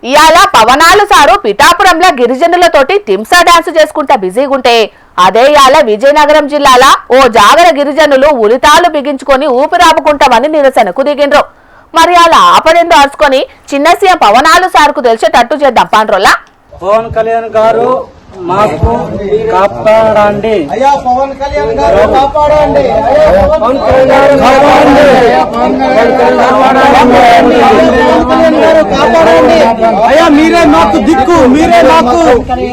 ఇయాల పవనాలు సారు పిఠాపురంలో గిరిజనులతోటి తింసా డాన్స్ చేసుకుంటా బిజీగుంటే అదే ఇయాల విజయనగరం జిల్లాల ఓ జాగర గిరిజనులు ఉలితాలు బిగించుకొని ఊపిరాపుకుంటామని నిరసనకు దిగిండ్రు. మరి అలా ఆపడిందో అరుచుకొని చిన్న సీఎం పవనాలు సార్కు తెలిసేటట్టు చేద్దాం పాండ్రోలా. పవన్ కళ్యాణ్ గారు మాకు కాపాడండి, అయ్యా పవన్ కళ్యాణ్ గారు కాపాడండి, పవన్ కళ్యాణ్ గారు కాపాడండి. అయ్యా మీరే మాకు దిక్కు, మీరే మాకు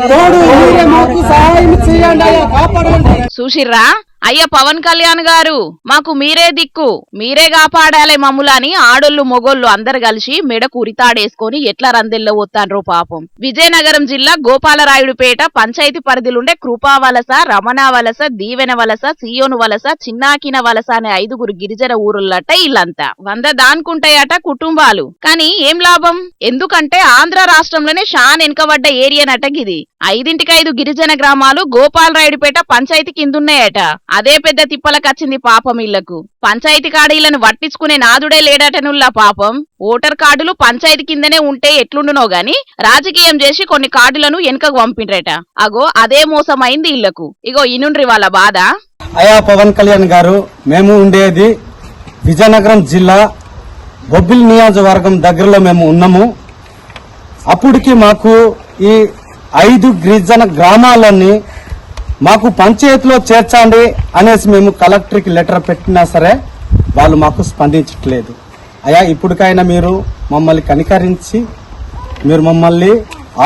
తోడు, మీరే మాకు సహాయం చేయండి, అయ్యా కాపాడండి. చూసిర్రా అయ్య పవన్ కళ్యాణ్ గారు మాకు మీరే దిక్కు, మీరే కాపాడాలే మమ్ములని ఆడోళ్ళు మొగోళ్ళు అందరు కలిసి మెడకు ఉరితాడేసుకొని ఎట్లా రందెల్లో పోతాండ్రో పాపం. విజయనగరం జిల్లా గోపాలరాయుడుపేట పంచాయతీ పరిధిలుండే కృపావలస, రమణ వలస, దీవెన వలస, సియోను వలస, చిన్నాకిన వలస అనే 5 గిరిజన ఊరులట. ఇల్లంతా 100 దానుకుంటాయట కుటుంబాలు. కానీ ఏం లాభం? ఎందుకంటే ఆంధ్ర రాష్ట్రంలోనే షాన్ వెనుకబడ్డ ఏరియానట గిది. 5 గిరిజన గ్రామాలు గోపాలరాయుడుపేట పంచాయతీ కిందున్నాయట. అదే పెద్ద తిప్పలకచ్చింది పాపం ఇళ్లకు. పంచాయతీ కార్డులను పట్టించుకునే నాదుడే లేడటనుల్లా పాపం. ఓటర్ కార్డులు పంచాయతీ కిందనే ఉంటే ఎట్లుండునో గాని రాజకీయం చేసి కొన్ని కార్డులను వెనుకకు పంపిండ్రట. అగో అదే మోసమైంది ఇళ్లకు. ఇగో ఇనుండ్రి వాళ్ళ బాధ. అయ్యా పవన్ కళ్యాణ్ గారు, మేము ఉండేది విజయనగరం జిల్లా బొబ్బిలి నియోజకవర్గం దగ్గరలో మేము ఉన్నాము. అప్పటికి మాకు ఈ 5 గిరిజన గ్రామాలన్నీ మాకు పంచాయతీలో చేర్చండి అనేసి మేము కలెక్టర్కి లెటర్ పెట్టినా సరే వాళ్ళు మాకు స్పందించట్లేదు. అయ్యా ఇప్పటికైనా మీరు మమ్మల్ని కనికరించి మీరు మమ్మల్ని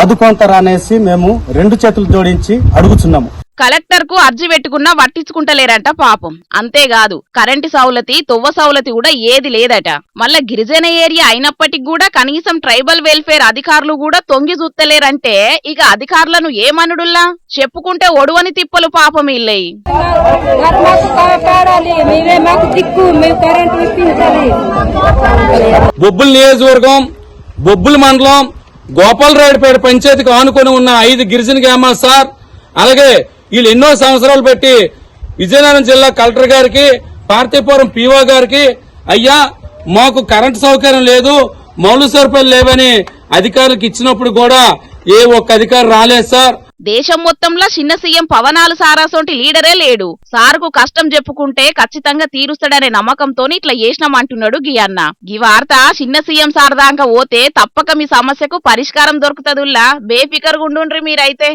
ఆదుకుంటారా అనేసి మేము 2 చేతులు జోడించి అడుగుతున్నాము. కలెక్టర్ కు అర్జీ పెట్టుకున్నా పట్టించుకుంటలేరంట పాపం. అంతేకాదు కరెంటు సౌలతి, తొవ్వ సౌలతి కూడా ఏది లేదట. మళ్ళా గిరిజన ఏరియా అయినప్పటికి కూడా కనీసం ట్రైబల్ వెల్ఫేర్ అధికారులు కూడా తొంగి చూస్తలేరంటే ఇక అధికారులను ఏమనుడుల్లా? చెప్పుకుంటే ఒడువని తిప్పలు పాపం ఇల్లయి. బొబ్బుల నియోజకవర్గం, బొబ్బుల మండలం, గోపాలరాయుడుపేట పంచాయతీకి ఆనుకొని ఉన్న 5 గిరిజన గ్రామాలు సార్. అలాగే వీళ్ళు ఎన్నో సంవత్సరాలు పెట్టి విజయనగరం జిల్లా కలెక్టర్ గారికి, పార్తీపురం పీఓ గారికి అయ్యా మాకు కరెంటు సౌకర్యం లేదు, మౌలిక సదుపాయాలు లేవని అధికారులకు ఇచ్చినప్పుడు కూడా ఏ ఒక్క అధికారి రాలేదు సార్. దేశం మొత్తంలో చిన్న సీఎం పవనాలు సారాసోంటి లీడరే లేడు. సార్కు కష్టం చెప్పుకుంటే ఖచ్చితంగా తీరుస్తాడనే నమ్మకంతో ఇట్లా చేసినామంటున్నాడు గీ అన్న. గీ వార్త చిన్న సీఎం సార్ దాకా పోతే తప్పక మీ సమస్యకు పరిష్కారం దొరుకుతదుల్లా. బేఫికర్ గుండుండ్రి మీరైతే.